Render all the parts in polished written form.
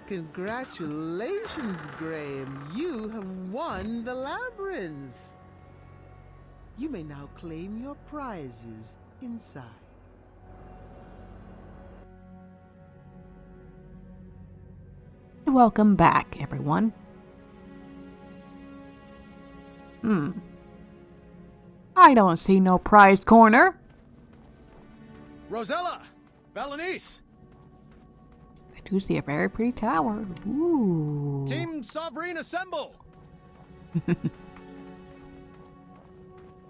Congratulations, Graham. You have won the labyrinth. You may now claim your prizes inside. Welcome back, everyone. I don't see no prized corner. Rosella! Valenice! I do see a very pretty tower. Ooh. Team Sovereign assemble!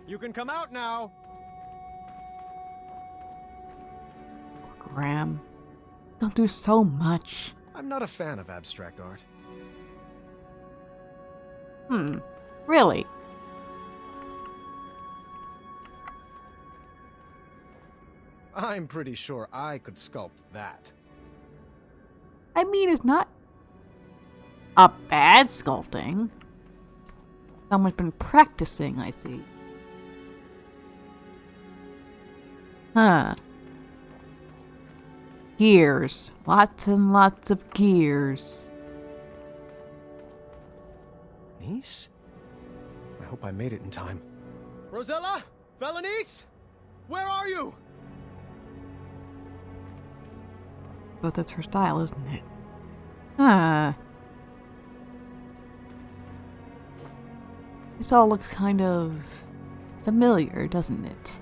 You can come out now. Graham, don't do so much. I'm not a fan of abstract art. Really? I'm pretty sure I could sculpt that. I mean, it's not a bad sculpting. Someone's been practicing, I see. Huh. Gears. Lots and lots of gears. Niece? I hope I made it in time. Rosella? Valenice? Where are you? But that's her style, isn't it? Huh. This all looks kind of familiar, doesn't it?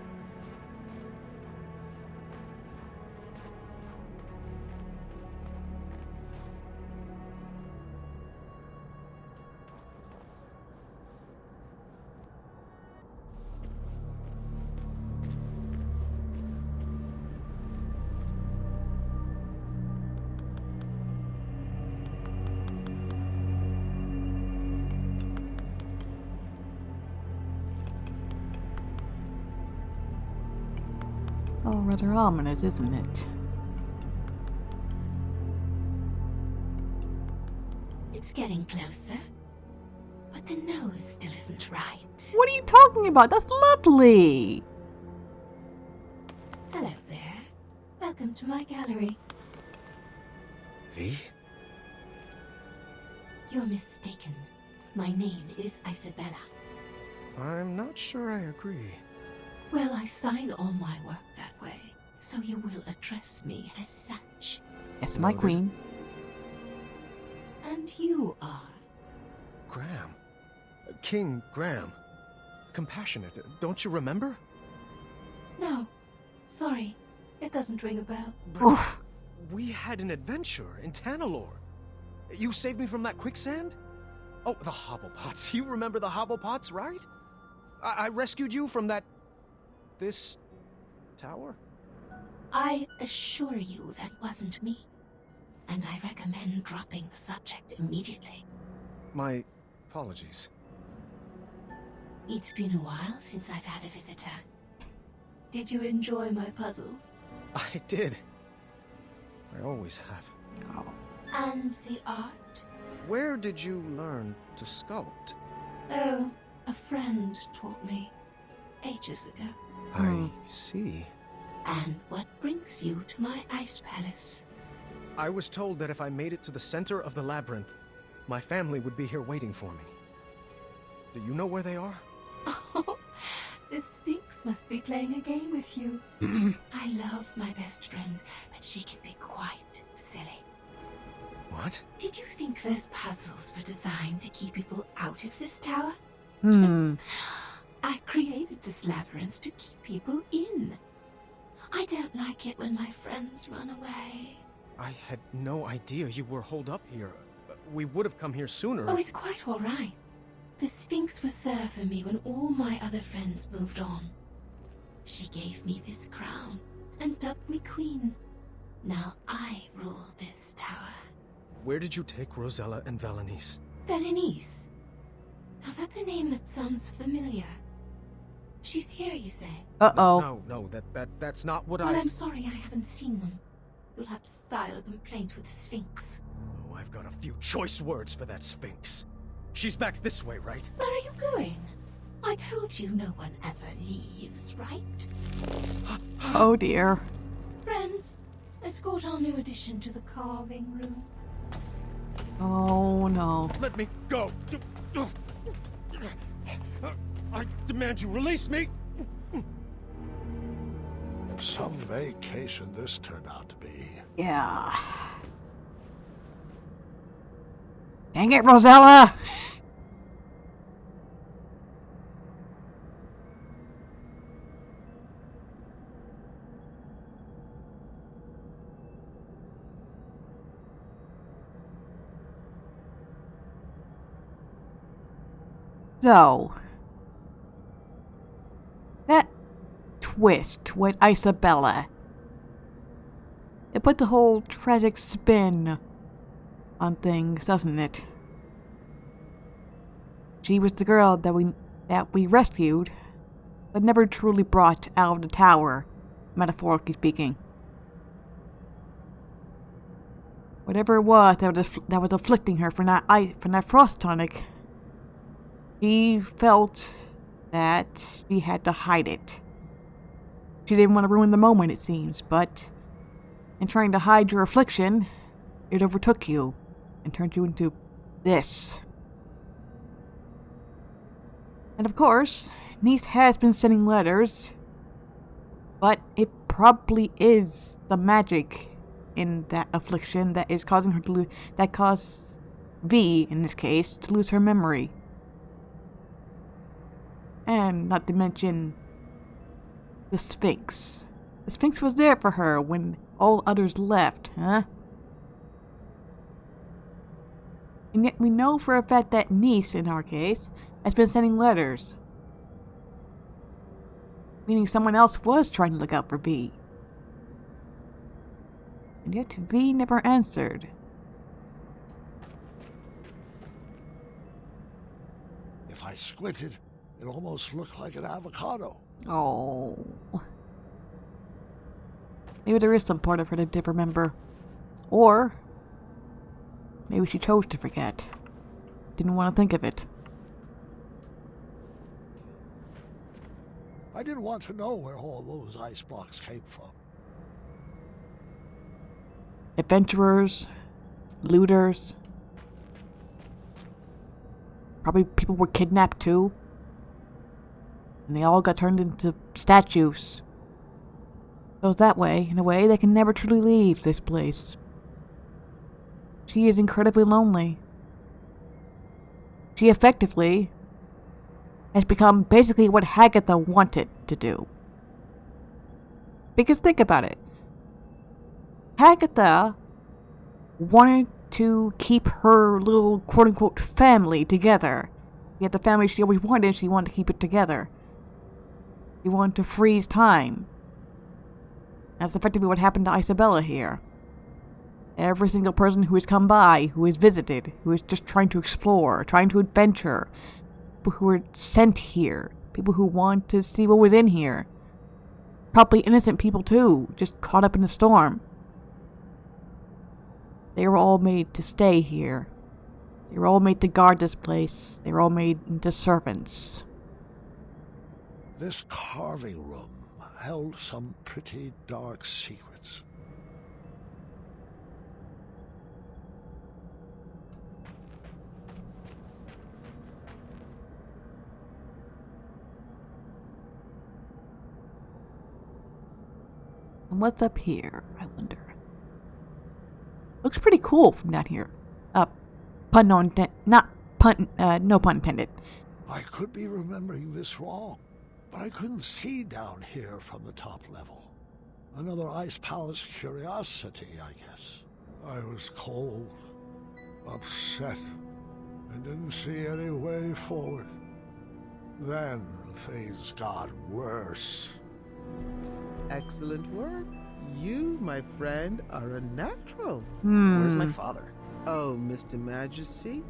It's all rather ominous, isn't it? It's getting closer, but the nose still isn't right. What are you talking about? That's lovely! Hello there. Welcome to my gallery. V? You're mistaken. My name is Isabella. I'm not sure I agree. Well, I sign all my work that way, so you will address me as such. Yes, my queen. And you are? Graham. King Graham. Compassionate, don't you remember? No. Sorry. It doesn't ring a bell. Oof. We had an adventure in Tanalorr. You saved me from that quicksand? Oh, the Hobblepots. You remember the Hobblepots, right? I rescued you from that... this... tower? I assure you that wasn't me. And I recommend dropping the subject immediately. My apologies. It's been a while since I've had a visitor. Did you enjoy my puzzles? I did. I always have. Oh. And the art? Where did you learn to sculpt? Oh, a friend taught me. Ages ago. I see. And what brings you to my ice palace? I was told that if I made it to the center of the labyrinth, my family would be here waiting for me. Do you know where they are? Oh, the Sphinx must be playing a game with you. I love my best friend, but she can be quite silly. What? Did you think those puzzles were designed to keep people out of this tower? I created this labyrinth to keep people in. I don't like it when my friends run away. I had no idea you were holed up here. We would have come here sooner. Oh, it's quite all right. The Sphinx was there for me when all my other friends moved on. She gave me this crown and dubbed me queen. Now I rule this tower. Where did you take Rosella and Valenice? Valenice. Now that's a name that sounds familiar. She's here, you say? Uh-oh. No, that's not what Well, I'm sorry I haven't seen them. You'll have to file a complaint with the Sphinx. Oh, I've got a few choice words for that Sphinx. She's back this way, right? Where are you going? I told you no one ever leaves, right? Oh dear. Friends, escort our new addition to the carving room. Oh no. Let me go. I demand you release me. Some vacation this turned out to be. Yeah. Dang it, Rosella! So, that twist with Isabella, it put the whole tragic spin on things, doesn't it? She was the girl that we rescued, but never truly brought out of the tower, metaphorically speaking. Whatever it was that was afflicting her from that frost tonic, she felt that she had to hide it. She didn't want to ruin the moment, it seems, but in trying to hide your affliction, it overtook you and turned you into this. And of course, Nice has been sending letters, but it probably is the magic in that affliction that is causing her to that caused V, in this case, to lose her memory. And not to mention the Sphinx. The Sphinx was there for her when all others left, huh? And yet we know for a fact that Nice, in our case, has been sending letters. Meaning someone else was trying to look out for V. And yet V never answered. If I squinted, it almost looked like an avocado. Oh. Maybe there is some part of her that did remember. Or maybe she chose to forget. Didn't want to think of it. I didn't want to know where all those ice blocks came from. Adventurers, looters. Probably people were kidnapped too. And they all got turned into statues. So that way, in a way, they can never truly leave this place. She is incredibly lonely. She effectively has become basically what Hagatha wanted to do. Because think about it. Hagatha wanted to keep her little quote-unquote family together. Yet the family she always wanted, she wanted to keep it together. She wanted to freeze time. That's effectively what happened to Isabella here. Every single person who has come by, who has visited, who is just trying to explore, trying to adventure, people who were sent here, people who want to see what was in here. Probably innocent people too, just caught up in the storm. They were all made to stay here. They were all made to guard this place. They were all made into servants. This carving room held some pretty dark secrets. And what's up here, I wonder? Looks pretty cool from down here. Pun no intended. Not pun, no pun intended. I could be remembering this wrong, but I couldn't see down here from the top level. Another Ice Palace curiosity, I guess. I was cold, upset, and didn't see any way forward. Then things got worse. Excellent work. You, my friend, are a natural. Where's my father? Oh, Mr. Majesty,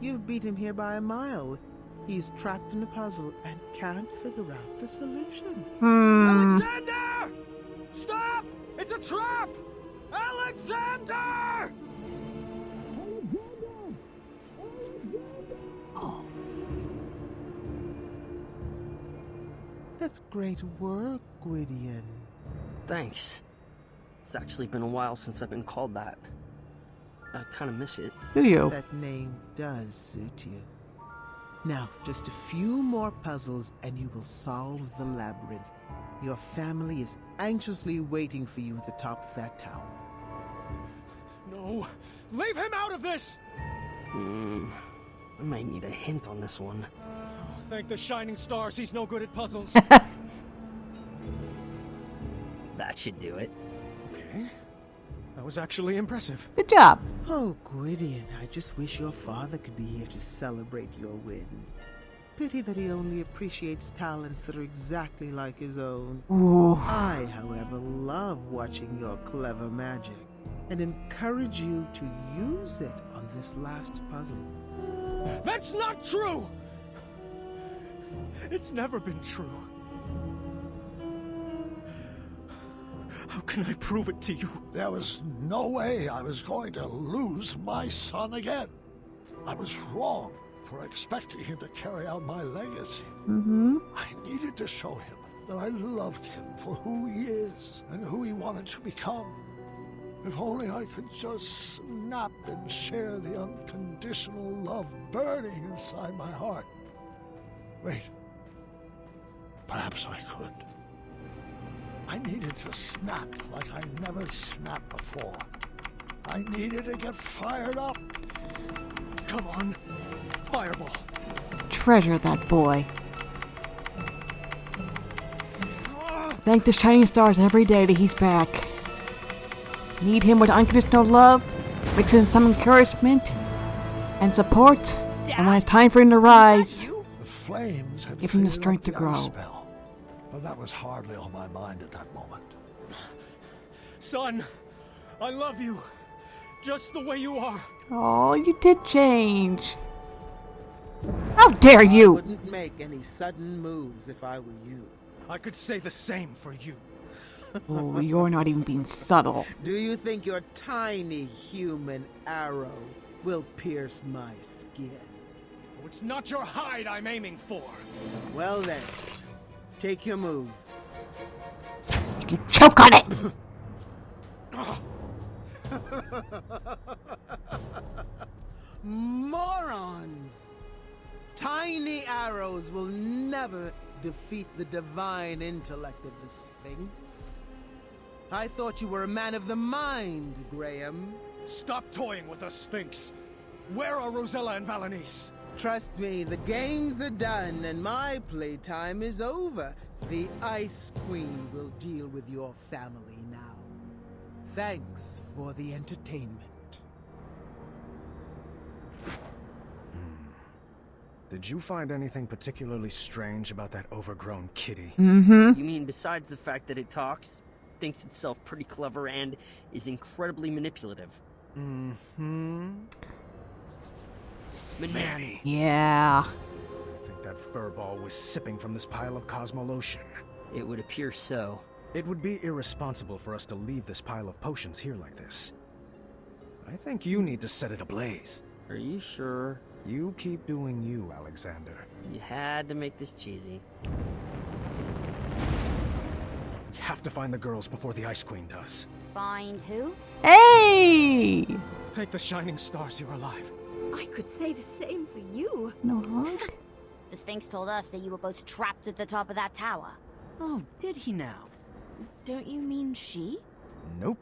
you've beat him here by a mile. He's trapped in a puzzle and can't figure out the solution. Alexander! Stop! It's a trap! Alexander! Oh. That's great work, Gwydion. Thanks. It's actually been a while since I've been called that. I kind of miss it. Do you? That name does suit you. Now, just a few more puzzles and you will solve the labyrinth. Your family is anxiously waiting for you at the top of that tower. No! Leave him out of this! I might need a hint on this one. Oh, thank the shining stars he's no good at puzzles. That should do it. Okay. That was actually impressive. Good job. Oh, Gwydion, I just wish your father could be here to celebrate your win. Pity that he only appreciates talents that are exactly like his own. Ooh. I, however, love watching your clever magic and encourage you to use it on this last puzzle. That's not true! It's never been true. How can I prove it to you? There was no way I was going to lose my son again. I was wrong for expecting him to carry out my legacy. I needed to show him that I loved him for who he is and who he wanted to become. If only I could just snap and share the unconditional love burning inside my heart. Wait. Perhaps I could. I needed to snap like I never snapped before. I needed to get fired up. Come on. Fireball. Treasure that boy. Thank the shining stars every day that he's back. Need him with unconditional love, mix in some encouragement and support, and when it's time for him to rise, The flames had give him the cleared up strength to the grow. ice spell, but that was hardly on my mind at that moment. Son, I love you. Just the way you are. Oh, you did change. How dare I you! wouldn't make any sudden moves if I were you. I could say the same for you. Oh, you're not even being subtle. Do you think your tiny human arrow will pierce my skin? Oh, it's not your hide I'm aiming for. Well then, take your move. You choke on it! Morons! Tiny arrows will never defeat the divine intellect of the Sphinx. I thought you were a man of the mind, Graham. Stop toying with the Sphinx. Where are Rosella and Valanice? Trust me, the games are done and my playtime is over. The Ice Queen will deal with your family now. Thanks for the entertainment. Did you find anything particularly strange about that overgrown kitty? Mm-hmm. You mean besides the fact that it talks, thinks itself pretty clever, and is incredibly manipulative? Mm-hmm. Manny. Yeah. I think that furball was sipping from this pile of Cosmolotion. It would appear so. It would be irresponsible for us to leave this pile of potions here like this. I think you need to set it ablaze. Are you sure? You keep doing you, Alexander. You had to make this cheesy. We have to find the girls before the Ice Queen does. Find who? Hey! Thank the shining stars you're alive. I could say the same for you. No hug? The Sphinx told us that you were both trapped at the top of that tower. Oh, did he now? Don't you mean she? Nope.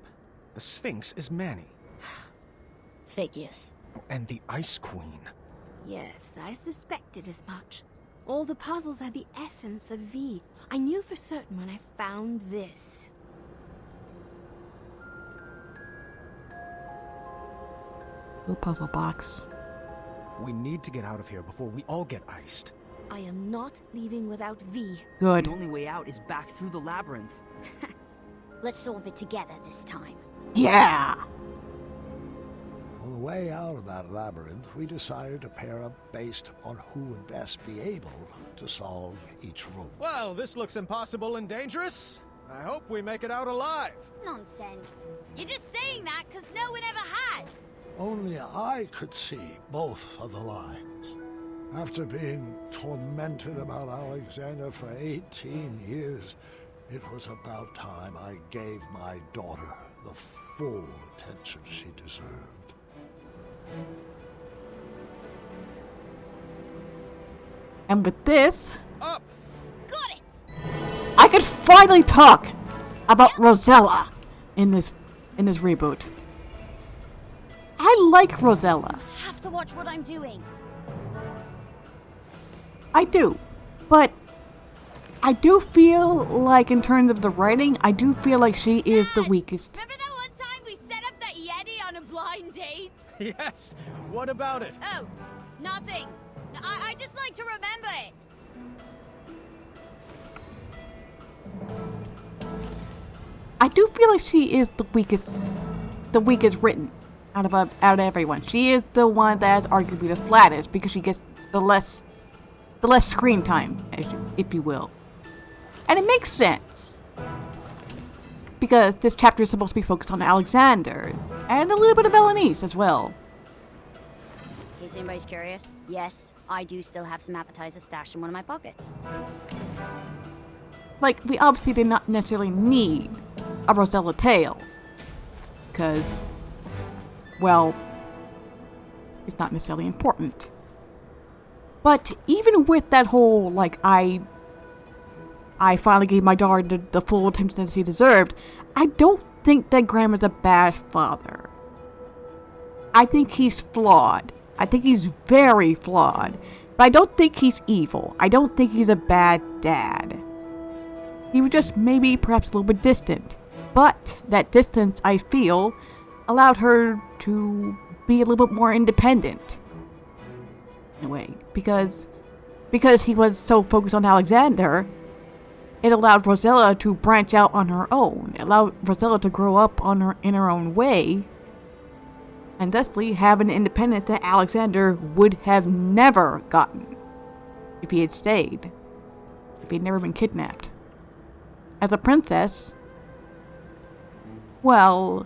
The Sphinx is Manny. Figures. And the Ice Queen. Yes, I suspected as much. All the puzzles had the essence of V. I knew for certain when I found this. Little puzzle box. We need to get out of here before we all get iced. I am not leaving without V. Good. The only way out is back through the labyrinth. Let's solve it together this time. Yeah! On the way out of that labyrinth, we decided to pair up based on who would best be able to solve each room. Well, this looks impossible and dangerous. I hope we make it out alive. Nonsense. You're just saying that because no one ever has. Only I could see both of the lines. After being tormented about Alexander for 18 years, it was about time I gave my daughter the full attention she deserved. And with this, Up! Got it! I could finally talk about Rosella in this reboot. I like Rosella. Have to watch what I'm doing. I do. But I do feel like in terms of the writing, I do feel like she is the Dad, weakest. Remember that one time we set up that Yeti on a blind date? Yes! What about it? Oh, nothing. I just like to remember it. I do feel like she is the weakest written out of everyone. She is the one that is arguably the flattest because she gets the less screen time, if you will. And it makes sense. Because this chapter is supposed to be focused on Alexander, and a little bit of Eloise as well. In case anybody's curious, yes, I do still have some appetizers stashed in one of my pockets. Like, we obviously did not necessarily need a Rosella tale. Because, well, it's not necessarily important. But even with that whole, like, I finally gave my daughter the full attention that she deserved, I don't think that Graham is a bad father. I think he's flawed. I think he's very flawed. But I don't think he's evil. I don't think he's a bad dad. He was just maybe perhaps a little bit distant. But that distance, I feel, allowed her to be a little bit more independent. In a way. Because he was so focused on Alexander, it allowed Rosella to branch out on her own. It allowed Rosella to grow up in her own way. And thusly have an independence that Alexander would have never gotten if he had stayed. If he had never been kidnapped. As a princess, well,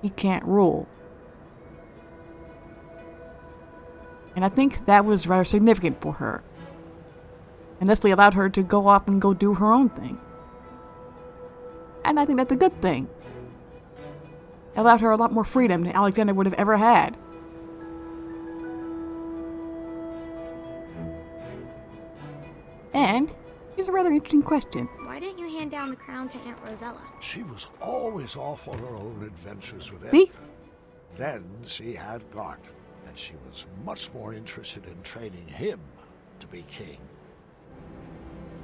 he can't rule. And I think that was rather significant for her. And thusly allowed her to go off and go do her own thing. And I think that's a good thing. It allowed her a lot more freedom than Alexander would have ever had. And here's a rather interesting question. Why didn't you hand down the crown to Aunt Rosella? She was always off on her own adventures with See? Edgar. Then she had Gart, and she was much more interested in training him to be king.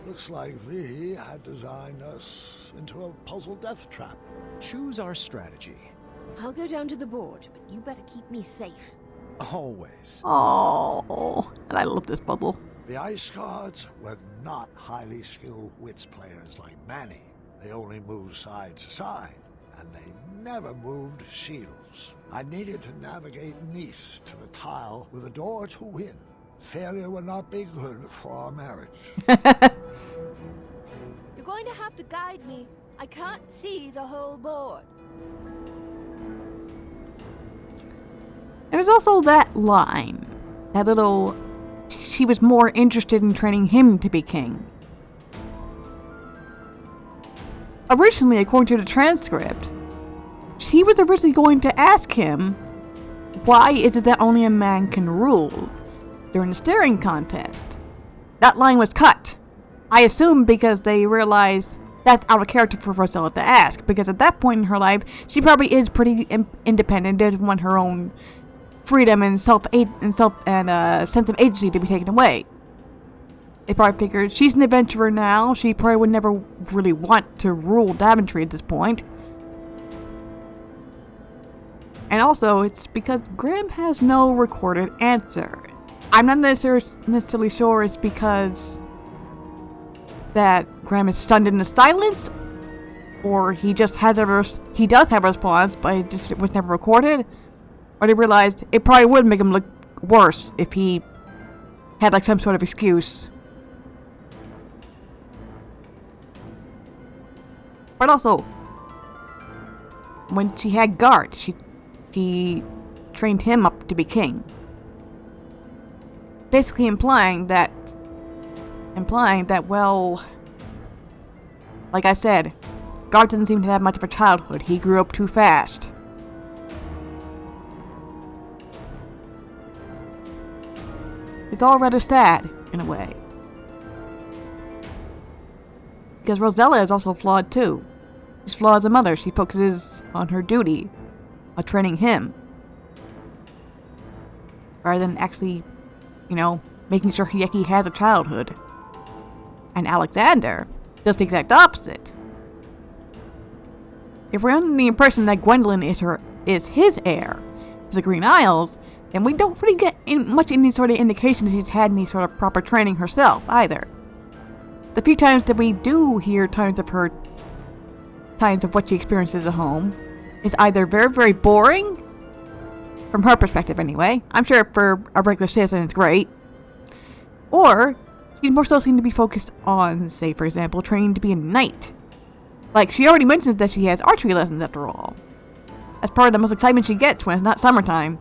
Looks like V had designed us into a puzzle death trap. Choose our strategy. I'll go down to the board, but you better keep me safe. Always. Oh, and I love this puzzle. The Ice Guards were not highly skilled wits players like Manny. They only moved side to side, and they never moved shields. I needed to navigate Nice to the tile with a door to win. Failure would not be good for our marriage. You're going to have to guide me. I can't see the whole board. There's also that line. That little... She was more interested in training him to be king. Originally, according to the transcript, she was originally going to ask him, why is it that only a man can rule during the staring contest? That line was cut. I assume because they realized that's out of character for Rosella to ask, because at that point in her life, she probably is pretty independent, doesn't want her own freedom and sense of agency to be taken away. They probably figured she's an adventurer now. She probably would never really want to rule Daventry at this point. And also, it's because Graham has no recorded answer. I'm not necessarily sure it's because that Graham is stunned into silence, or he just has he does have a response, but it just was never recorded. Or they realized it probably would make him look worse if he had like some sort of excuse. But also, when she had Gart, she trained him up to be king. Basically implying that, well, like I said, Gart doesn't seem to have much of a childhood. He grew up too fast. It's all rather sad, in a way. Because Rosella is also flawed too. She's flawed as a mother. She focuses on her duty of training him, rather than actually, making sure Hideki has a childhood. And Alexander does the exact opposite. If we're under the impression that Gwendolyn is his heir to the Green Isles, then we don't really get much any sort of indication that she's had any sort of proper training herself either. The few times that we do hear times of what she experiences at home is either very, very boring, from her perspective anyway. I'm sure for a regular citizen it's great. Or she's more so seem to be focused on, say for example, training to be a knight. Like, she already mentioned that she has archery lessons after all. That's part of the most excitement she gets when it's not summertime.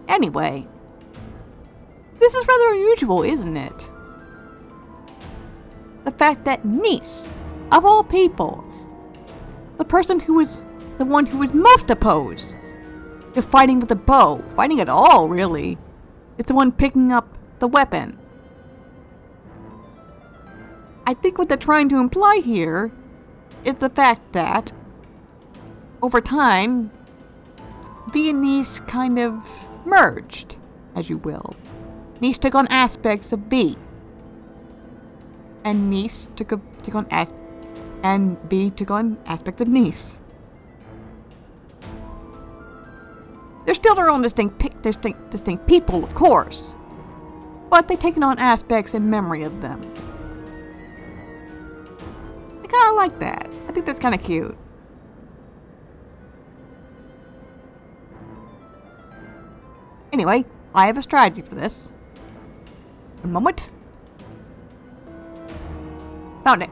Anyway, this is rather unusual, isn't it? The fact that Nis, of all people, the person who is the one who is most opposed to fighting with a bow, fighting at all really, is the one picking up the weapon. I think what they're trying to imply here is the fact that, over time, Vi and Nis kind of merged, as you will. Nis took on aspects of Vi, and Nis took on Vi took on aspects of Nis. They're still their own distinct people, of course, but they've taken on aspects in memory of them. I kind of like that. I think that's kind of cute. Anyway, I have a strategy for this. One moment. Found it.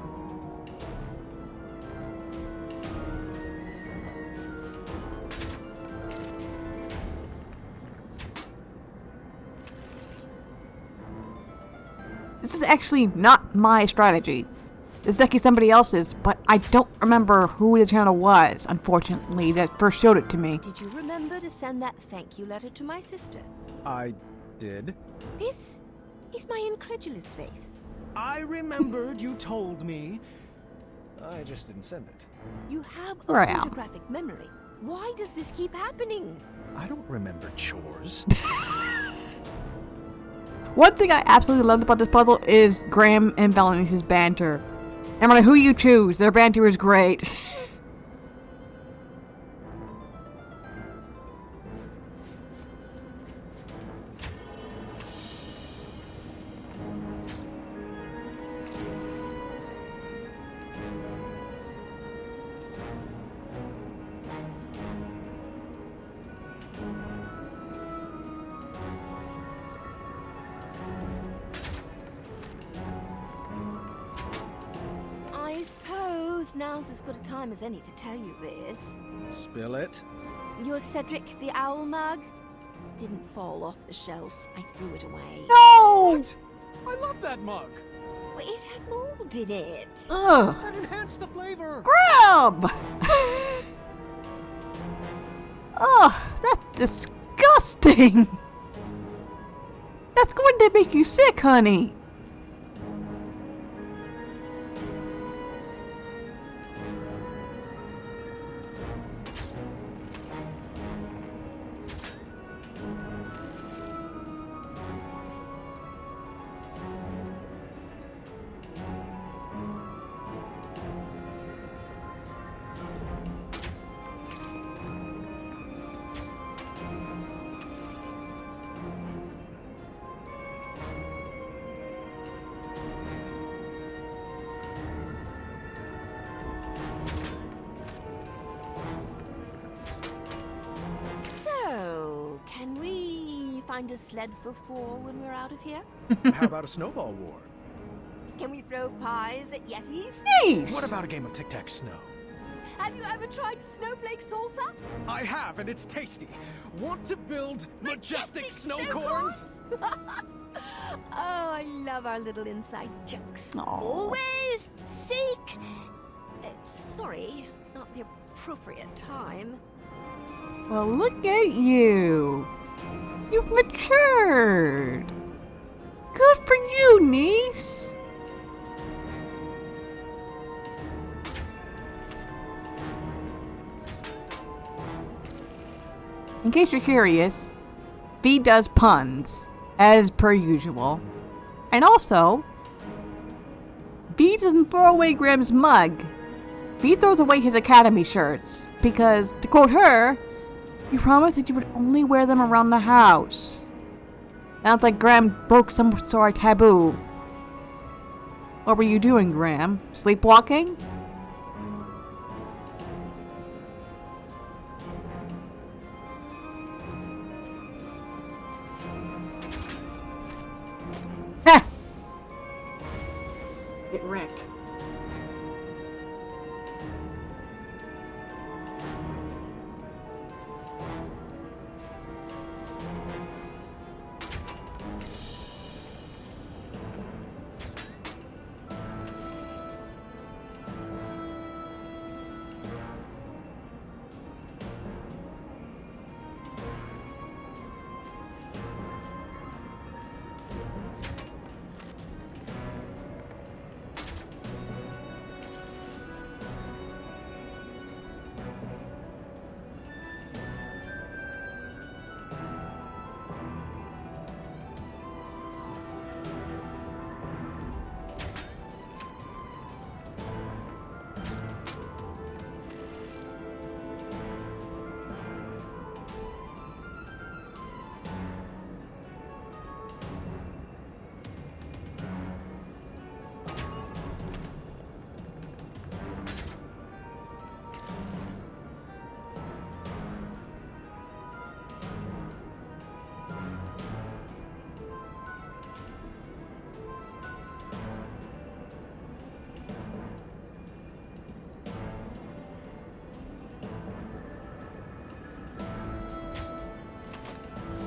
This is actually not my strategy. This is actually somebody else's, but I don't remember who the channel was, unfortunately, that first showed it to me. Did you remember to send that thank you letter to my sister? I did. This is my incredulous face. I remembered you told me. I just didn't send it. You have a Right. photographic memory. Why does this keep happening? I don't remember chores. One thing I absolutely loved about this puzzle is Graham and Valenice's banter. No matter who you choose, their banter is great. I suppose now's as good a time as any to tell you this. Spill it. Your Cedric the Owl mug didn't fall off the shelf. I threw it away. No! What? I love that mug. Well, it had mold in it. Ugh. That enhanced the flavor. Graham! Ugh, that's disgusting! That's going to make you sick, honey. So, can we find a sled for 4 when we're out of here? How about a snowball war? Can we throw pies at Yetis? Nice! What about a game of tic-tac-snow? Have you ever tried snowflake salsa? I have, and it's tasty. Want to build majestic snow corns? Oh, I love our little inside jokes. Aw. Always seek... sorry, not the appropriate time. Well, look at you. You've matured. Good for you, niece. In case you're curious, V does puns, as per usual. And also, V doesn't throw away Graham's mug. V throws away his Academy shirts, because, to quote her, you promised that you would only wear them around the house. Sounds like Graham broke some sort of taboo. What were you doing, Graham? Sleepwalking? Heh! Get wrecked.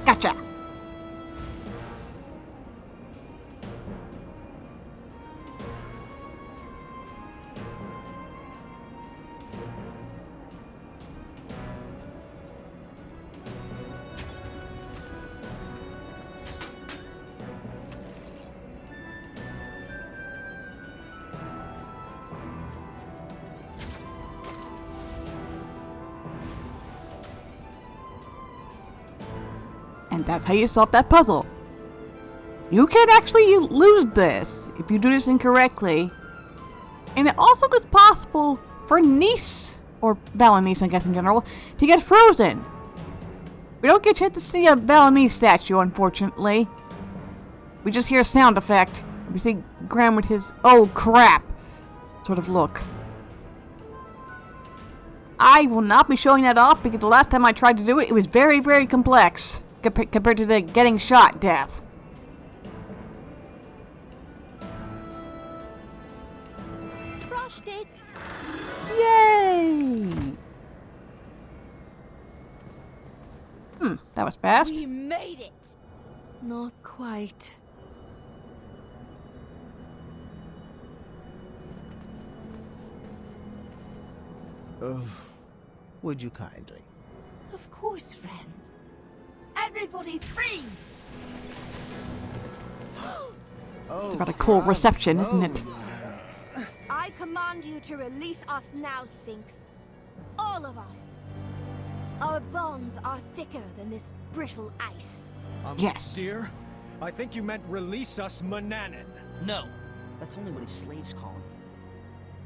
Gotcha! And that's how you solve that puzzle. You can actually lose this if you do this incorrectly. And it also is possible for Niece, or Valanice I guess in general, to get frozen. We don't get a chance to see a Valanice statue, unfortunately. We just hear a sound effect. We see Graham with his "oh crap" sort of look. I will not be showing that off because the last time I tried to do it, it was very, very complex compared to the getting shot death. Crushed it! Yay! That was fast. We made it! Not quite. Would you kindly? Of course, friend. Everybody freeze! It's got a cool reception, isn't it? I command you to release us now, Sphinx. All of us. Our bonds are thicker than this brittle ice. Yes. Dear, I think you meant release us, Manannan. No, that's only what his slaves call him.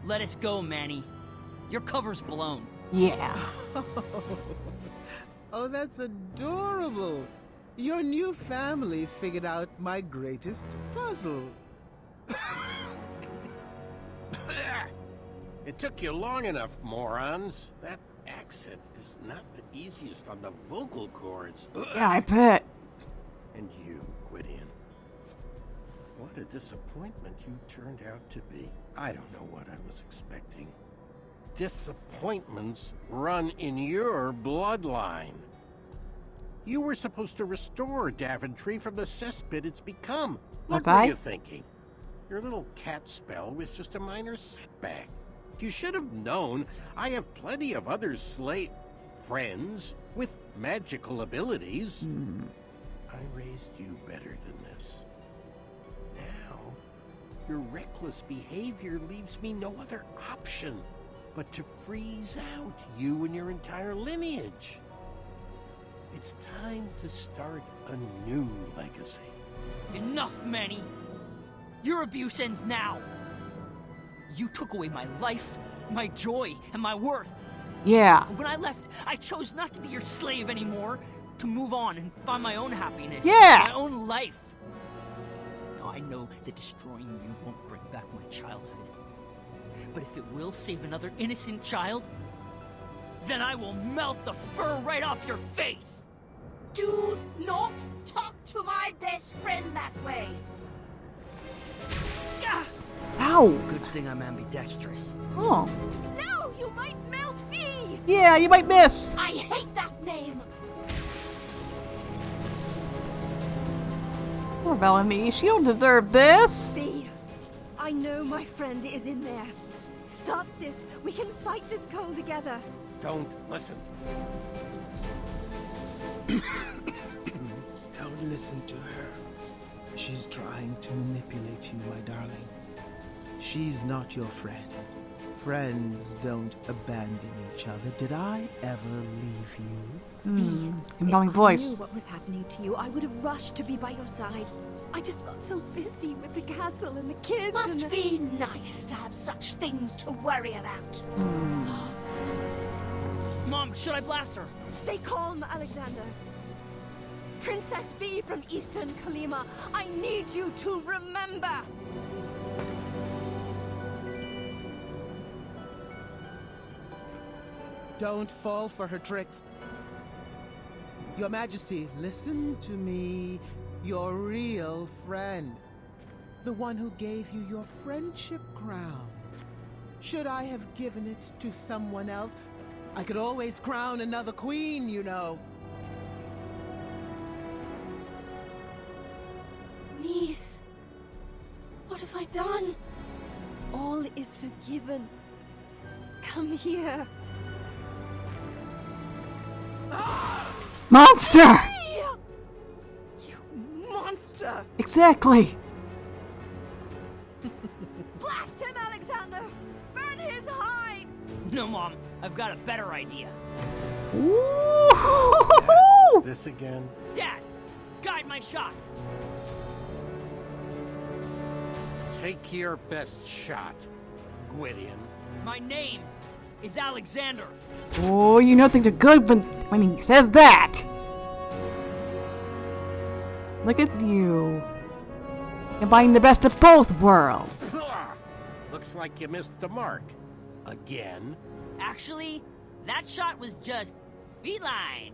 Let us go, Manny. Your cover's blown. Yeah. Oh, that's adorable. Your new family figured out my greatest puzzle. It took you long enough, morons. That accent is not the easiest on the vocal cords. Yeah, I bet. And you, Gwydion. What a disappointment you turned out to be. I don't know what I was expecting. Disappointments run in your bloodline. You were supposed to restore Daventry from the cesspit it's become. What Was were I? you thinking? Your little cat spell was just a minor setback. You should have known. I have plenty of other slave friends with magical abilities. I raised you better than this. Now, your reckless behavior leaves me no other option but to freeze out you and your entire lineage. It's time to start a new legacy. Enough, Manny! Your abuse ends now! You took away my life, my joy, and my worth. Yeah. When I left, I chose not to be your slave anymore, to move on and find my own happiness. Yeah. My own life. Now, I know that destroying you won't bring back my childhood. But if it will save another innocent child, then I will melt the fur right off your face! Do not talk to my best friend that way. Ow! Good thing I'm ambidextrous. Oh. No, you might melt me! Yeah, you might miss. I hate that name. Poor Bellamy. She don't deserve this. See, I know my friend is in there. Stop this. We can fight this cold together. Don't listen. Don't listen to her. She's trying to manipulate you, my darling. She's not your friend. Friends don't abandon each other. Did I ever leave you? Compelling If I voice. knew what was happening to you, I would have rushed to be by your side. I just got so busy with the castle and the kids and Must the... be nice to have such things to worry about. Mom, should I blast her? Stay calm, Alexander. Princess Bee from Eastern Kalima, I need you to remember. Don't fall for her tricks. Your Majesty, listen to me. Your real friend. The one who gave you your friendship crown. Should I have given it to someone else? I could always crown another queen, you know. Niece, what have I done? All is forgiven. Come here. Monster! You monster! Exactly. Blast him, Alexander! Burn his hide! No, Mom. I've got a better idea. Ooh. This again? Dad, guide my shot. Take your best shot, Gwydion. My name is Alexander. Oh, you know things are good when he says that. Look at you. Combining the best of both worlds. Looks like you missed the mark. Again. Actually, that shot was just feline.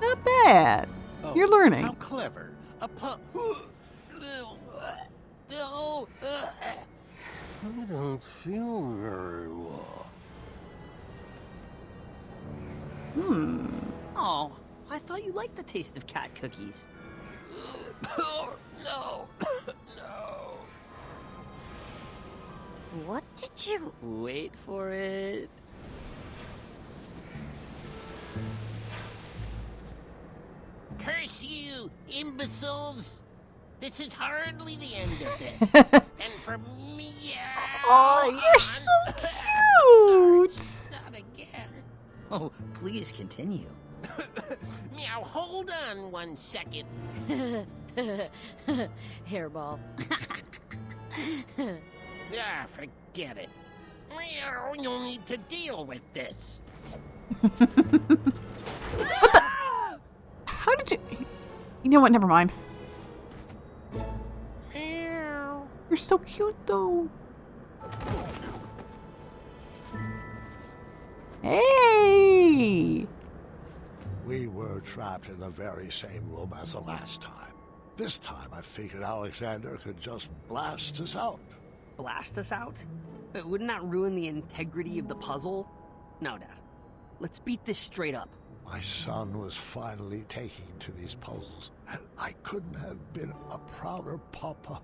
Not bad. Oh, You're learning. How clever. A pup. I don't feel very well. Oh, I thought you liked the taste of cat cookies. No. No. What did you... Wait for it. Curse you, imbeciles! This is hardly the end of this. And from me, Oh, you're so cute. not again. Oh, please continue. Now hold on 1 second. Hairball. Ah, forget it. Well, you'll need to deal with this. How did you... You know what? Never mind. You're so cute, though. Hey! We were trapped in the very same room as the last time. This time I figured Alexander could just blast us out. Blast us out? But wouldn't that ruin the integrity of the puzzle? No, Dad. Let's beat this straight up. My son was finally taking to these puzzles, and I couldn't have been a prouder papa.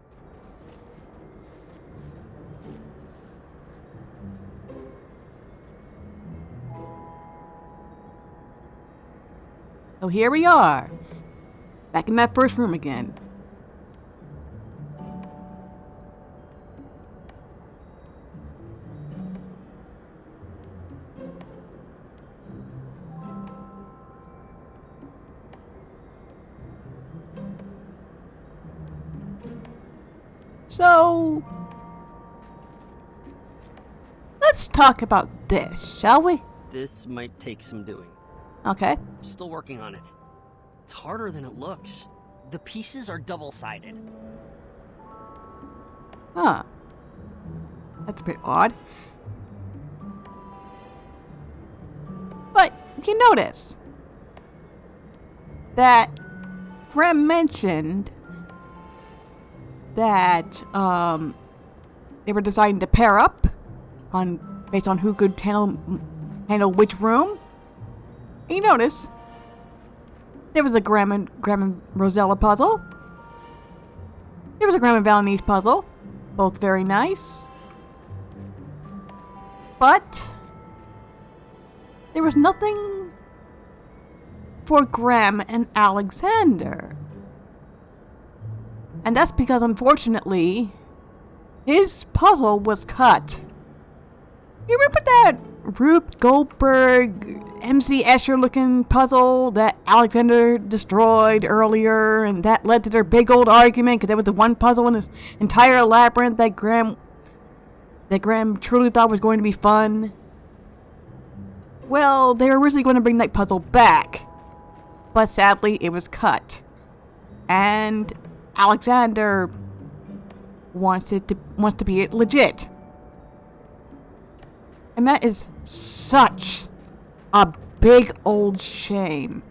So here we are. Back in that first room again. So, let's talk about this, shall we? This might take some doing. Okay. Still working on it. It's harder than it looks. The pieces are double-sided. Huh. That's a bit odd. But you notice that Graham mentioned that they were designed to pair up based on who could handle which room. And you notice there was a Graham and Rosella puzzle. There was a Graham and Valenice puzzle. Both very nice. But there was nothing for Graham and Alexander. And that's because, unfortunately, his puzzle was cut. You remember that Rube Goldberg, MC Escher looking puzzle that Alexander destroyed earlier, and that led to their big old argument because that was the one puzzle in this entire labyrinth that Graham truly thought was going to be fun? Well, they were originally going to bring that puzzle back, but sadly it was cut. And Alexander wants to be legit. And that is such a big old shame.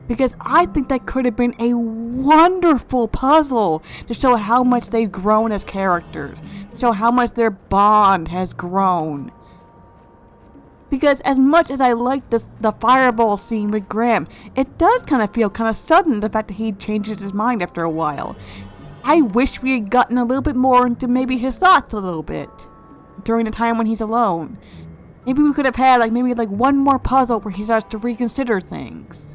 Because I think that could have been a wonderful puzzle to show how much they've grown as characters. To show how much their bond has grown. Because as much as I like the fireball scene with Graham, it does kind of feel kind of sudden, the fact that he changes his mind after a while. I wish we had gotten a little bit more into maybe his thoughts a little bit during the time when he's alone. Maybe we could have had like one more puzzle where he starts to reconsider things.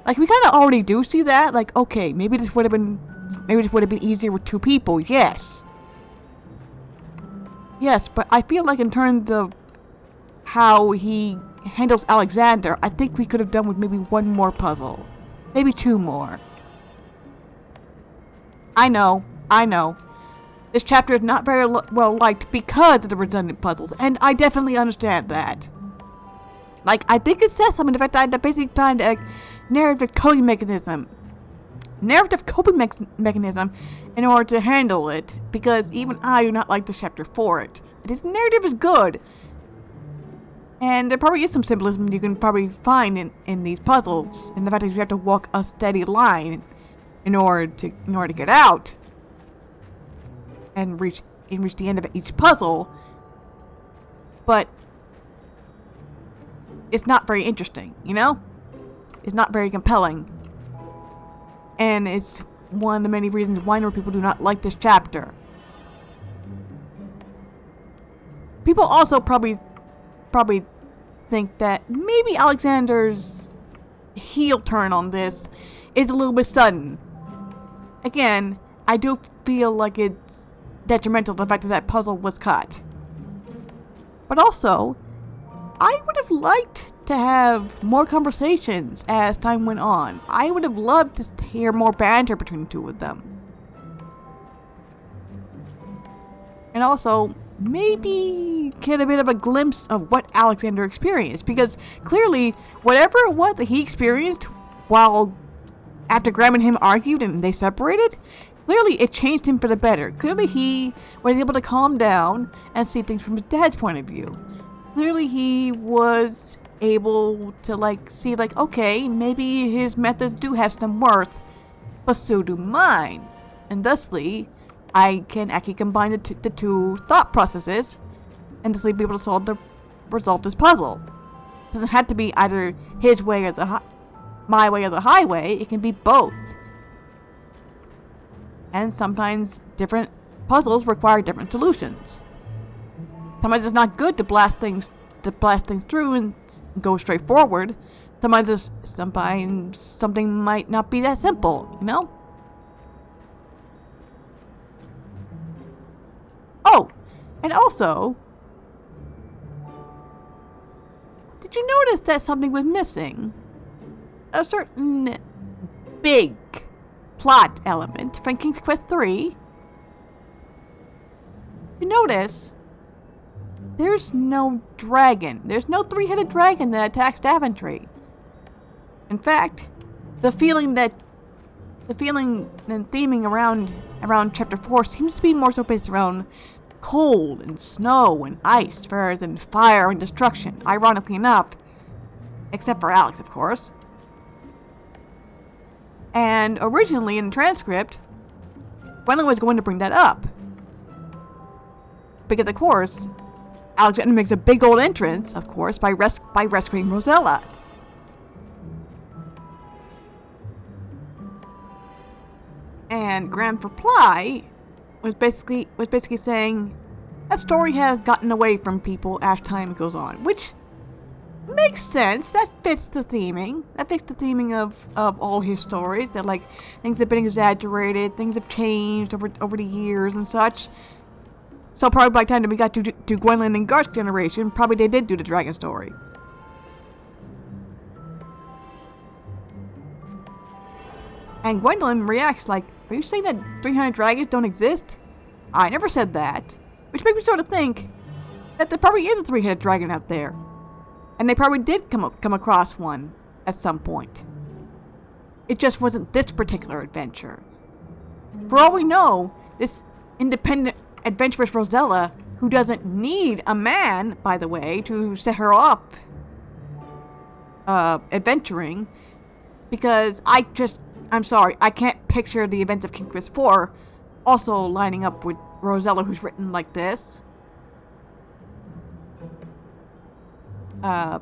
Like, we kind of already do see that. Like, okay, maybe this would have been easier with two people. Yes, but I feel like in terms of how he handles Alexander, I think we could have done with maybe one more puzzle. Maybe two more. I know. This chapter is not very well liked because of the redundant puzzles, and I definitely understand that. Like, I think it says something, the fact that I had to basically find a narrative coping mechanism in order to handle it, because even I do not like this chapter for it. This narrative is good. And there probably is some symbolism you can probably find in these puzzles, in the fact that you have to walk a steady line in order to get out and reach the end of each puzzle. But it's not very interesting, you know? It's not very compelling. And it's one of the many reasons why more people do not like this chapter. People also probably think that maybe Alexander's heel turn on this is a little bit sudden. Again, I do feel like it's detrimental to the fact that that puzzle was cut. But also, I would have liked to have more conversations as time went on. I would have loved to hear more banter between the two of them. And also, maybe get a bit of a glimpse of what Alexander experienced, because clearly whatever it was that he experienced after Graham and him argued and they separated, clearly it changed him for the better. Clearly he was able to calm down and see things from his dad's point of view. Clearly he was able to see okay, maybe his methods do have some worth, but so do mine, and thusly I can actually combine the two thought processes and thusly be able to resolve this puzzle. It doesn't have to be either his way or my way or the highway. It can be both. And sometimes different puzzles require different solutions. Sometimes it's not good to blast things through and go straight forward. sometimes something might not be that simple, you know? Oh, and also, did you notice that something was missing? A certain big plot element from King's Quest III. You notice there's no dragon. There's no three-headed dragon that attacks Daventry. In fact, the feeling and theming around chapter 4 seems to be more so based around cold and snow and ice rather than fire and destruction, ironically enough. Except for Alex, of course. And originally in the transcript, Gwendolyn was going to bring that up. Because, of course, Alexander makes a big old entrance, of course, by rescuing Rosella. And Graham's reply was basically saying that story has gotten away from people as time goes on, which makes sense. That fits the theming. That fits the theming of all his stories. That like things have been exaggerated, things have changed over the years and such. So probably by the time that we got to Gwendolyn and Garth's generation, probably they did do the dragon story. And Gwendolyn reacts like, "Are you saying that 300 dragons don't exist? I never said that." Which makes me sort of think that there probably is a three-headed dragon out there. And they probably did come across one at some point. It just wasn't this particular adventure. For all we know, this independent adventurous Rosella, who doesn't need a man, by the way, to set her off adventuring, because I'm sorry, I can't picture the events of King's Quest IV also lining up with Rosella, who's written like this. I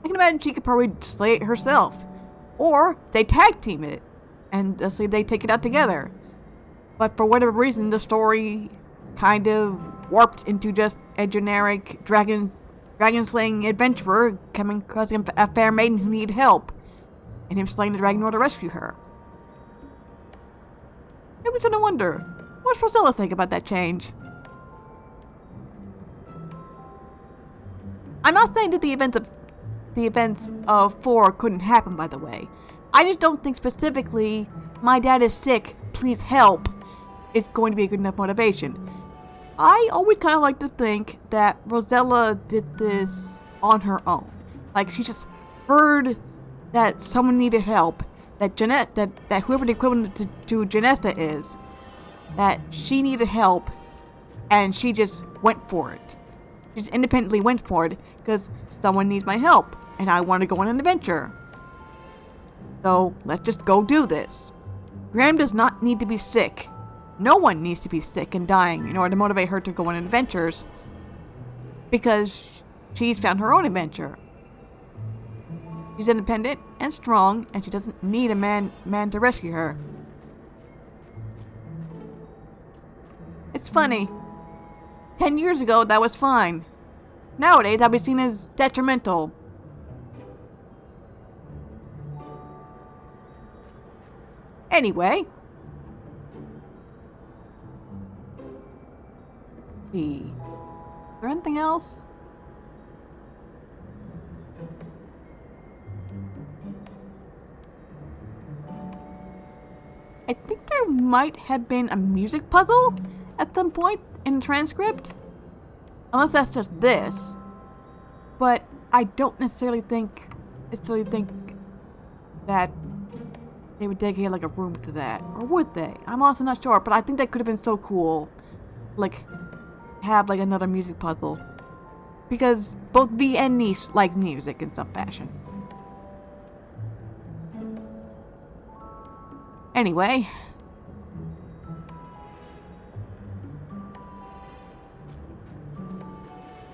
can imagine she could probably slay it herself. Or they tag team it, and say they take it out together. But for whatever reason, the story kind of warped into just a generic dragon slaying adventurer coming across a fair maiden who needed help, and him slaying the dragon in order to rescue her. It was no wonder. What's Rosella think about that change? I'm not saying that the events of 4 couldn't happen, by the way. I just don't think specifically, "my dad is sick, please help," is going to be a good enough motivation. I always kind of like to think that Rosella did this on her own. Like, she just heard that someone needed help, that whoever the equivalent to Genesta is, that she needed help, and she just went for it. She just independently went for it, because someone needs my help, and I want to go on an adventure. So, let's just go do this. Graham does not need to be sick. No one needs to be sick and dying in order to motivate her to go on adventures, because she's found her own adventure. She's independent and strong, and she doesn't need a man to rescue her. It's funny. 10 years ago, that was fine. Nowadays, I'll be seen as detrimental. Anyway. Let's see. Is there anything else? I think there might have been a music puzzle at some point in the transcript. Unless that's just this. But I don't necessarily think that they would dedicate like a room to that. Or would they? I'm also not sure, but I think that could have been so cool. Like, have like another music puzzle. Because both V and Niece like music in some fashion. Anyway.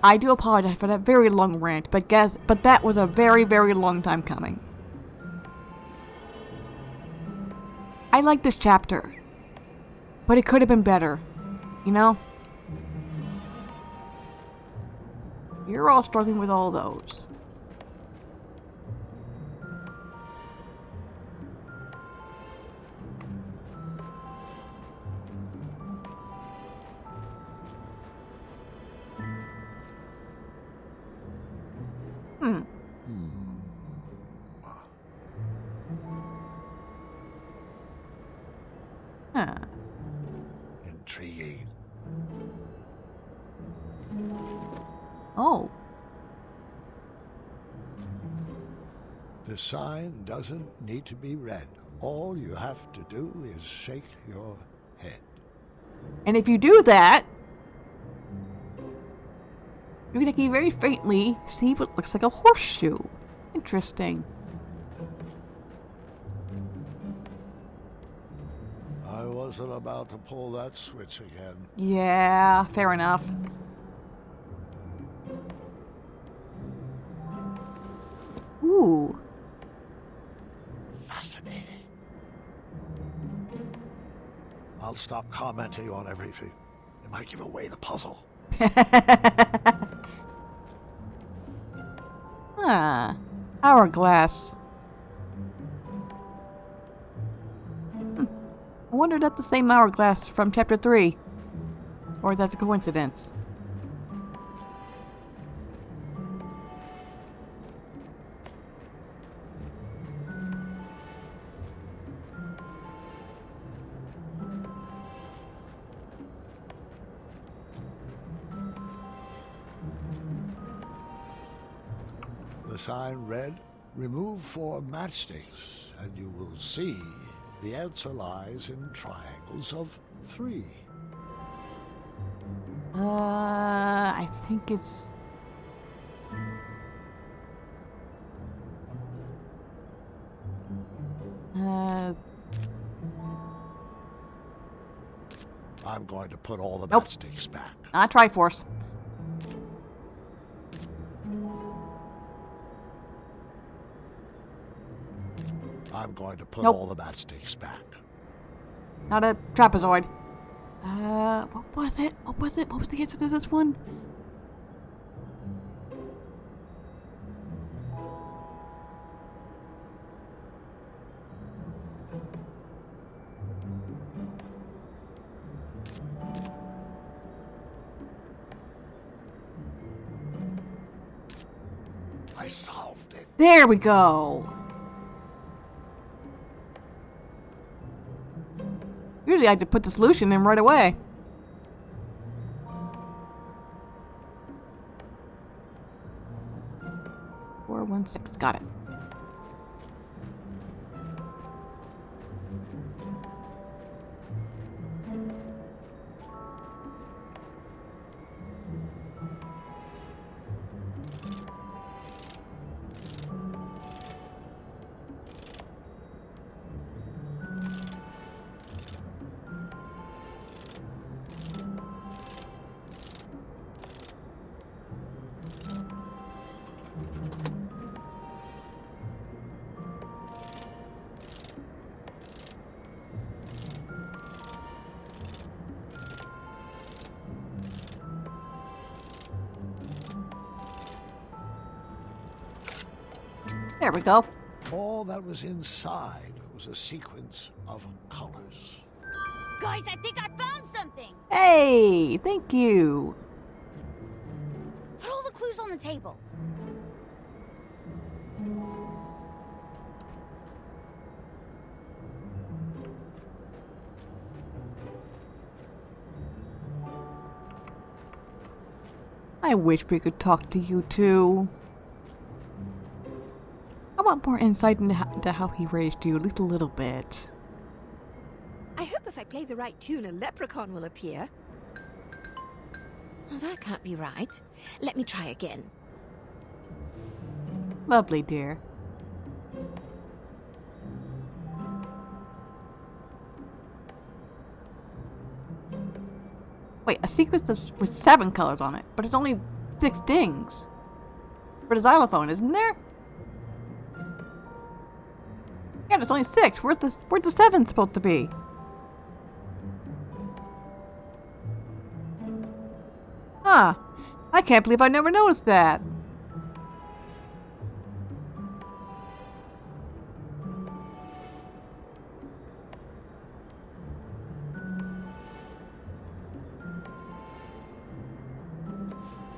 I do apologize for that very long rant, but that was a very, very long time coming. I like this chapter, but it could have been better, you know? You're all struggling with all those. Huh. Intriguing. Oh. The sign doesn't need to be read. All you have to do is shake your head. And if you do that, you can very faintly see what looks like a horseshoe. Interesting. I wasn't about to pull that switch again. Yeah, fair enough. Ooh. Fascinating. I'll stop commenting on everything. It might give away the puzzle. Ah, hourglass. I wonder if that's the same hourglass from chapter 3. Or if that's a coincidence. The sign read, "Remove 4 matchsticks, and you will see the answer lies in triangles of 3. I think it's... I'm going to put all the Nope. matchsticks back. Not Triforce. I'm going to put Nope. all the matchsticks back. Not a trapezoid. What was it? What was it? What was the answer to this one? I solved it. There we go. Usually I have to put the solution in right away. Four, 1, 6. Got it. There we go. All that was inside was a sequence of colors. Guys, I think I found something! Hey, thank you. Put all the clues on the table. I wish we could talk to you too. I want more insight into how he raised you, at least a little bit. I hope if I play the right tune, a leprechaun will appear. Well, that can't be right. Let me try again. Lovely, dear. Wait, a sequence with 7 colors on it, but it's only 6 dings. For the xylophone, isn't there? Yeah, there's only 6. Where's the 7th supposed to be? Huh. I can't believe I never noticed that.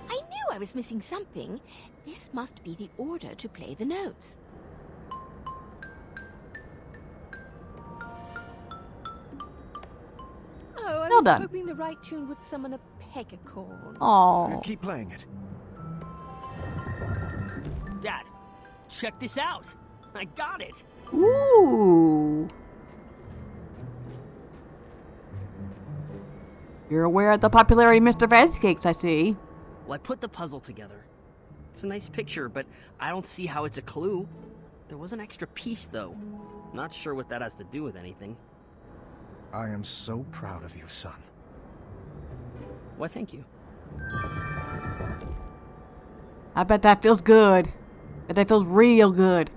I knew I was missing something. This must be the order to play the notes. Oh, I Well was done. hoping the right tune would summon a pegacorn. Oh. Keep playing it. Dad, check this out. I got it. Ooh. You're aware of the popularity of Mr. Fazcakes, I see. Well, I put the puzzle together. It's a nice picture, but I don't see how it's a clue. There was an extra piece, though. Not sure what that has to do with anything. I am so proud of you, son. Why, thank you. I bet that feels good. Bet that feels real good.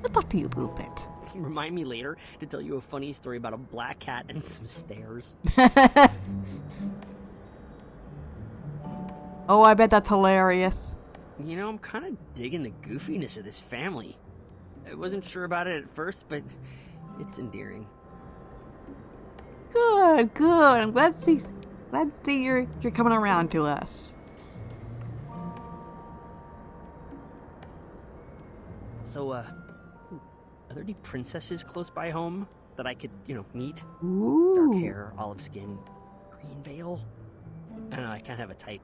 Let's talk to you a little bit. Remind me later to tell you a funny story about a black cat and some stairs. Oh, I bet that's hilarious. You know, I'm kind of digging the goofiness of this family. I wasn't sure about it at first, but it's endearing. Good, good. I'm glad to see you're coming around to us. So, are there any princesses close by home that I could, meet? Ooh. Dark hair, olive skin, green veil? I don't know, I kind of have a type.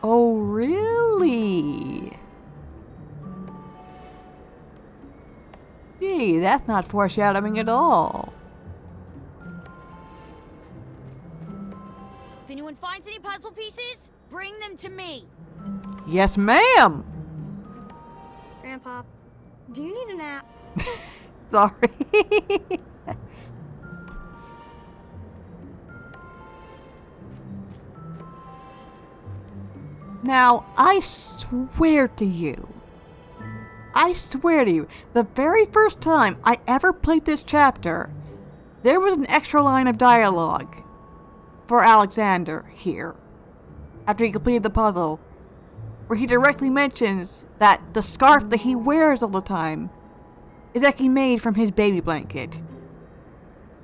Oh, really? Gee, that's not foreshadowing at all. If anyone finds any puzzle pieces, bring them to me. Yes, ma'am. Grandpa, do you need a nap? Sorry. Now, I swear to you, the very first time I ever played this chapter, there was an extra line of dialogue for Alexander here, after he completed the puzzle, where he directly mentions that the scarf that he wears all the time is actually made from his baby blanket.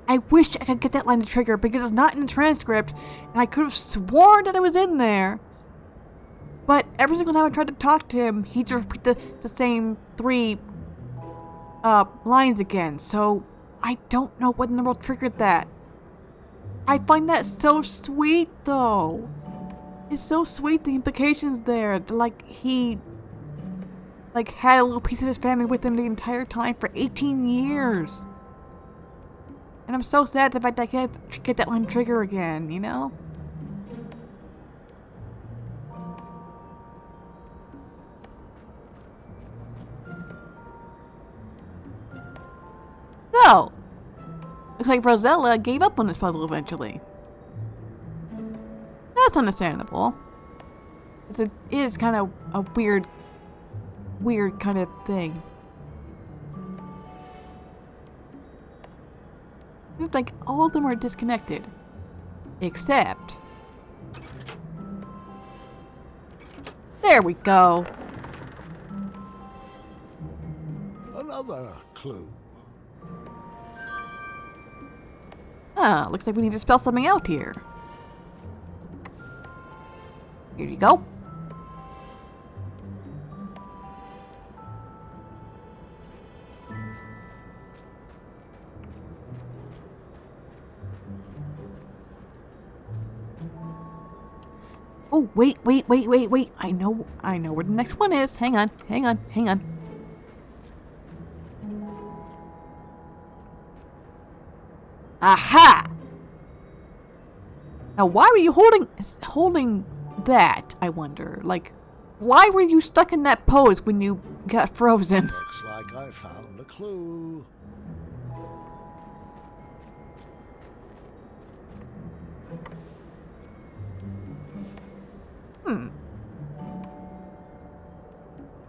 I wish I could get that line to trigger because it's not in the transcript, and I could have sworn that it was in there. But every single time I tried to talk to him, he'd just repeat the same 3 lines again. So I don't know what in the world triggered that. I find that so sweet, though. It's so sweet, the implications there. Like, he had a little piece of his family with him the entire time for 18 years. And I'm so sad that I can't get that line trigger again, you know? So, looks like Rosella gave up on this puzzle eventually. That's understandable. It is kind of a weird kind of thing. Seems like all of them are disconnected. Except... there we go. Another clue. Ah, looks like we need to spell something out here. Here you go. Oh, wait. I know where the next one is. Hang on. Aha! Now, why were you holding that, I wonder? Like, why were you stuck in that pose when you got frozen? Looks like I found a clue.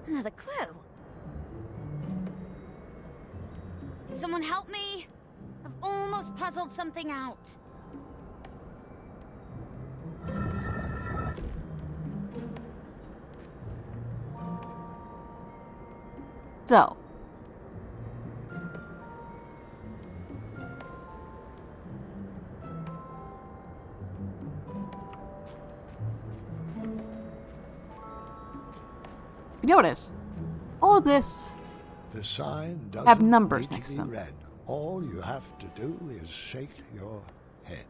Another clue. Can someone help me? I've almost puzzled something out. So. You notice, all of this The sign doesn't have numbers need to next to be them. read. All you have to do is shake your head.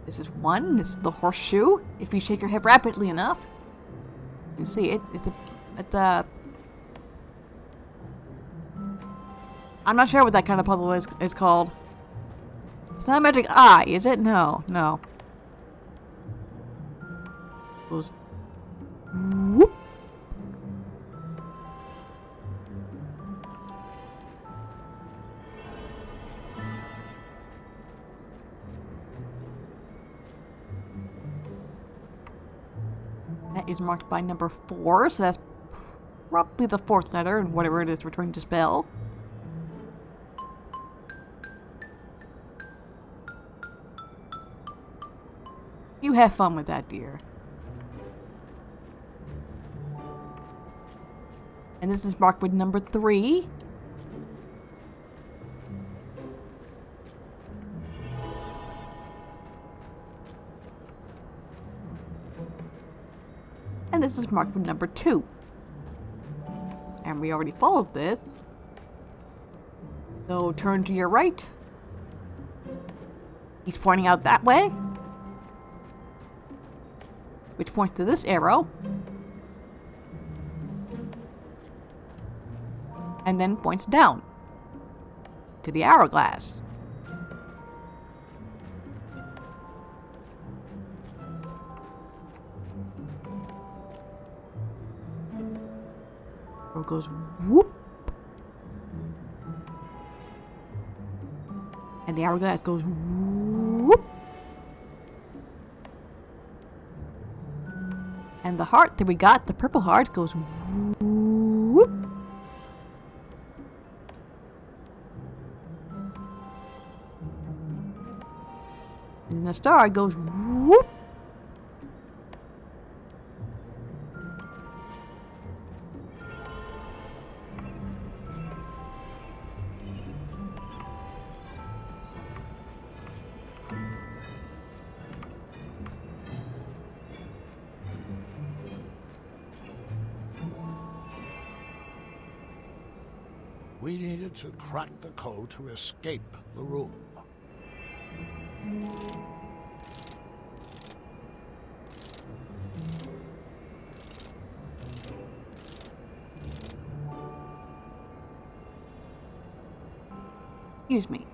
This is 1. This is the horseshoe. If you shake your head rapidly enough, you see it. It's at the. I'm not sure what that kind of puzzle is called. It's not a magic eye, is it? No. Goes. Whoop. That is marked by number 4, so that's probably the 4th letter in whatever it is we're trying to spell. You have fun with that, dear. And this is marked with number 3. And this is marked with number 2. And we already followed this. So turn to your right. He's pointing out that way, which points to this arrow. And then points down to the hourglass. It goes whoop. And the hourglass goes whoop. And the heart that we got, the purple heart, goes whoop. And the star goes whoop. We needed to crack the code to escape the room. Excuse me.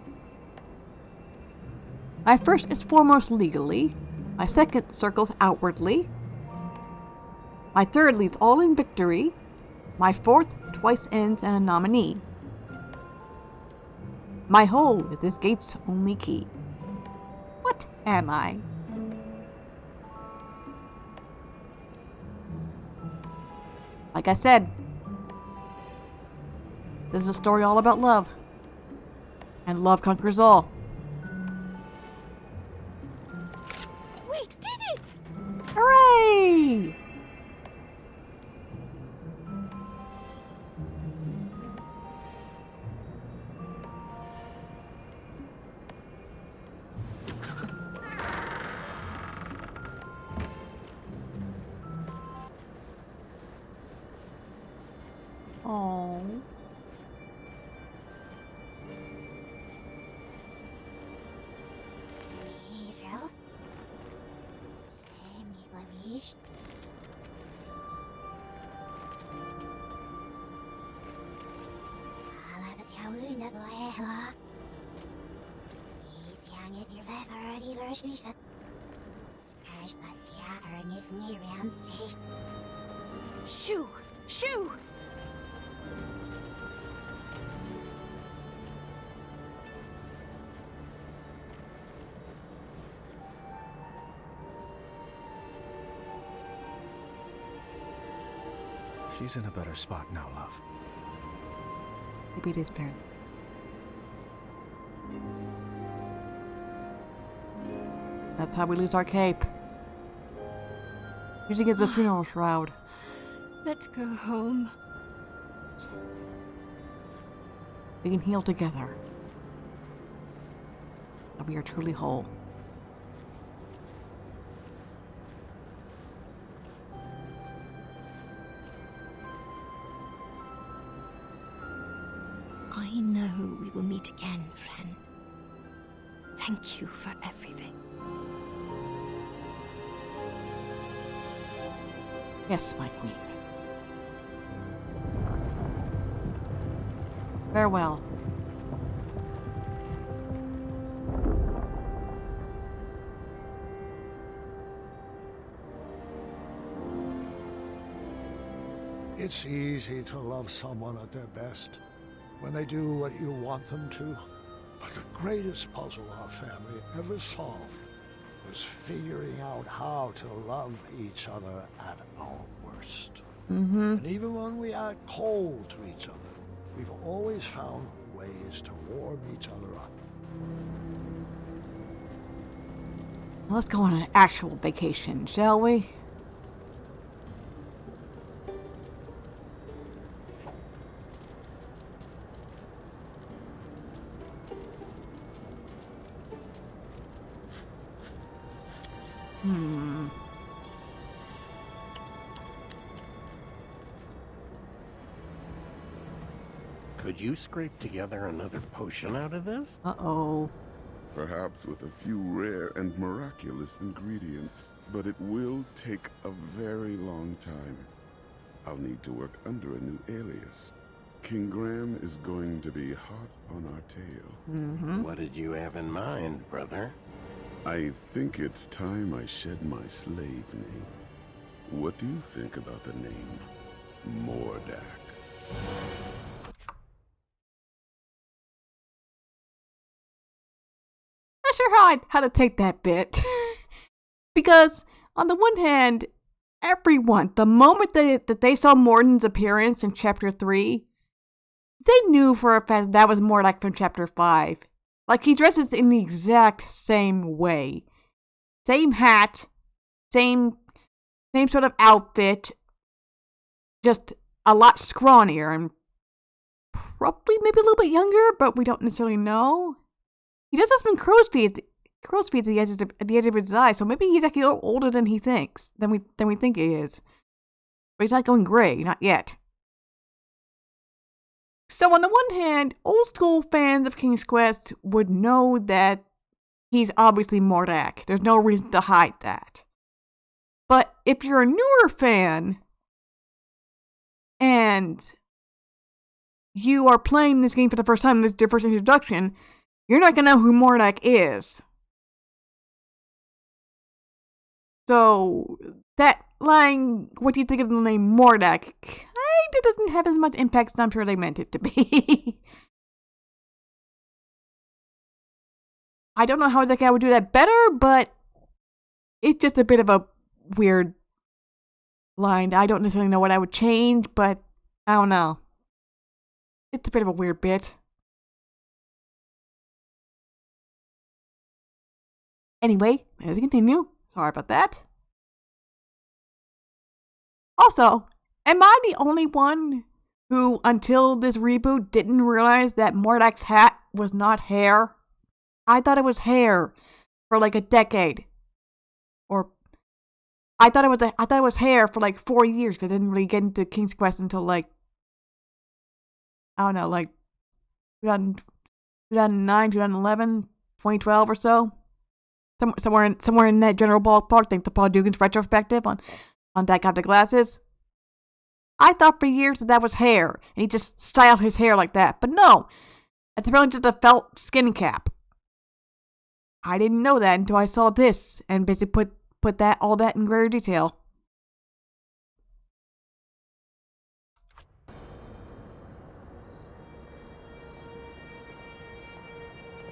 My first is foremost legally. My second circles outwardly. My third leads all in victory. My fourth twice ends in a nominee. My whole is this gate's only key. What am I? Like I said, this is a story all about love. And love conquers all. We did it! Hooray! Oh. Shoo! Shoo! She's in a better spot now, love. Maybe it is Baron. That's how we lose our cape. Using it as a funeral shroud. Let's go home. We can heal together. And we are truly whole. will meet again, friend. Thank you for everything. Yes, my queen. Farewell. It's easy to love someone at their best when they do what you want them to. But the greatest puzzle our family ever solved was figuring out how to love each other at our worst. And even when we act cold to each other, we've always found ways to warm each other up. Let's go on an actual vacation, shall we? Could you scrape together another potion out of this? Uh-oh. Perhaps with a few rare and miraculous ingredients, but it will take a very long time. I'll need to work under a new alias. King Graham is going to be hot on our tail. What did you have in mind, brother? I think it's time I shed my slave name. What do you think about the name Mordak? Not sure how to take that bit. Because, on the one hand, everyone, the moment that they saw Morden's appearance in Chapter 3, they knew for a fact that was Mordak from Chapter 5. Like, he dresses in the exact same way. Same hat, same sort of outfit, just a lot scrawnier and probably maybe a little bit younger, but we don't necessarily know. He does have some crow's feet at the edge of his eye, so maybe he's actually a little older than he thinks, than we think he is. But he's not going gray, not yet. So on the one hand, old school fans of King's Quest would know that he's obviously Mordak. There's no reason to hide that. But if you're a newer fan, and you are playing this game for the first time, this is your first introduction, you're not going to know who Mordak is. So, that line, what do you think of the name Mordak, kind of doesn't have as much impact as I'm sure they meant it to be. I don't know how that guy would do that better, but it's just a bit of a weird line. I don't necessarily know what I would change, but I don't know. It's a bit of a weird bit. Anyway, as we continue, sorry about that. Also, am I the only one who, until this reboot, didn't realize that Mordak's hat was not hair? I thought it was hair for like a decade. Or I thought it was hair for like 4 years, because I didn't really get into King's Quest until like, I don't know, like 2009, 2011, 2012 or so. Somewhere in that general ballpark, thanks to Paul Dugan's retrospective on that got the glasses. I thought for years that was hair, and he just styled his hair like that. But no, it's apparently just a felt skin cap. I didn't know that until I saw this, and basically put all that in greater detail.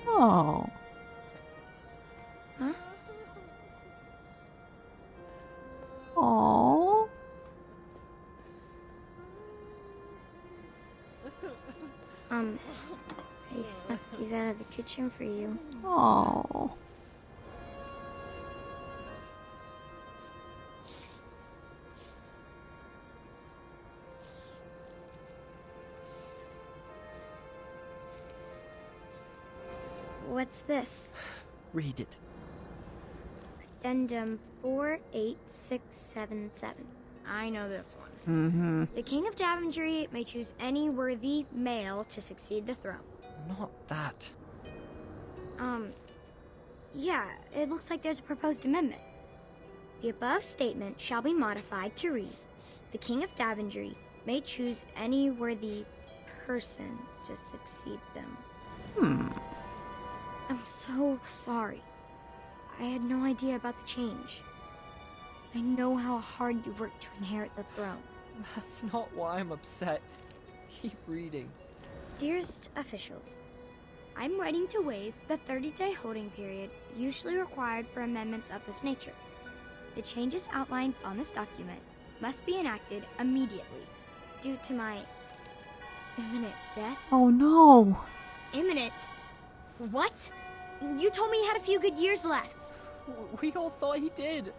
Oh. Huh? Aww. I snuck these out of the kitchen for you. Aww. What's this? Read it. Addendum 48677. I know this one. Mm-hmm. The King of Daventry may choose any worthy male to succeed the throne. not that. Yeah, it looks like there's a proposed amendment. The above statement shall be modified to read, the King of Daventry may choose any worthy person to succeed them. I'm so sorry. I had no idea about the change. I know how hard you worked to inherit the throne. That's not why I'm upset. Keep reading. Dearest officials, I'm writing to waive the 30-day holding period usually required for amendments of this nature. The changes outlined on this document must be enacted immediately due to my imminent death. Oh no! Imminent? What? You told me he had a few good years left. We all thought he did.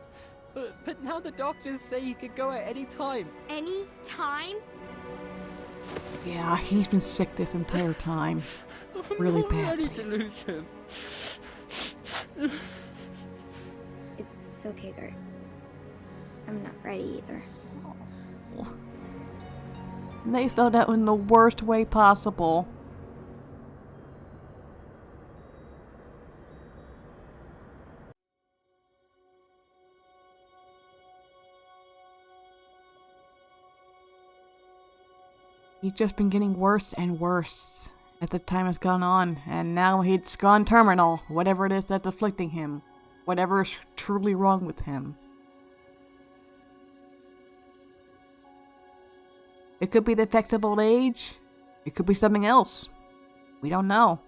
But now the doctors say he could go at any time. Any time? Yeah, he's been sick this entire time. Really badly. I'm ready to lose him. It's okay, Gert. I'm not ready either. And they felt out in the worst way possible. He's just been getting worse and worse as the time has gone on, and now it's gone terminal, whatever it is that's afflicting him, whatever is truly wrong with him. It could be the effects of old age, it could be something else. We don't know.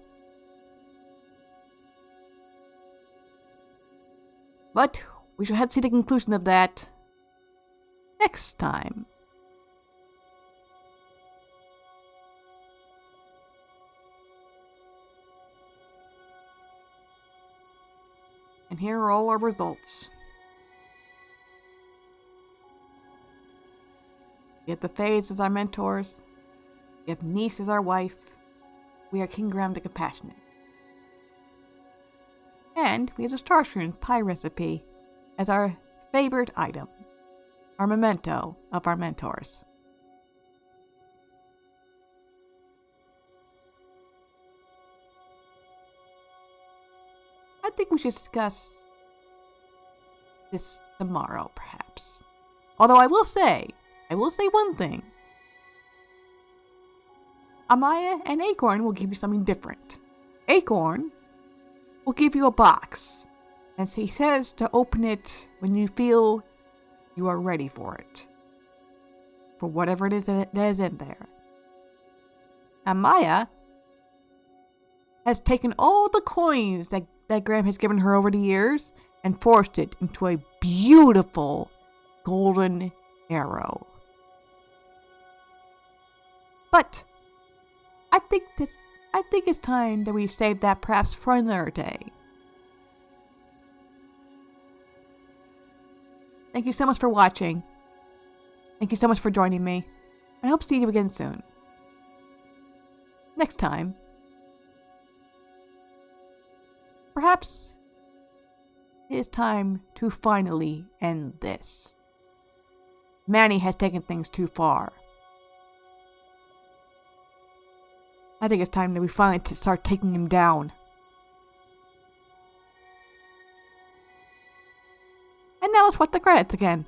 But we shall have to see the conclusion of that next time. And here are all our results. We have the Fays as our mentors. We have Nice as our wife. We are King Graham the Compassionate. And we have the Starscream pie recipe as our favorite item. Our memento of our mentors. I think we should discuss this tomorrow, perhaps. Although I will say one thing. Amaya and Acorn will give you something different. Acorn will give you a box, and he says to open it when you feel you are ready for it. For whatever it is that is in there. Amaya has taken all the coins that Graham has given her over the years and forced it into a beautiful golden arrow. But I think it's time that we save that perhaps for another day. Thank you so much for watching. Thank you so much for joining me. And I hope to see you again soon. Next time. Perhaps it is time to finally end this. Manny has taken things too far. I think it's time that we finally start taking him down. And now let's watch the credits again.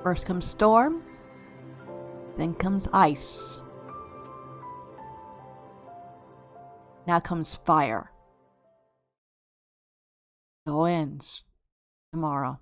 First comes storm, then comes ice. Now comes fire. It all ends tomorrow.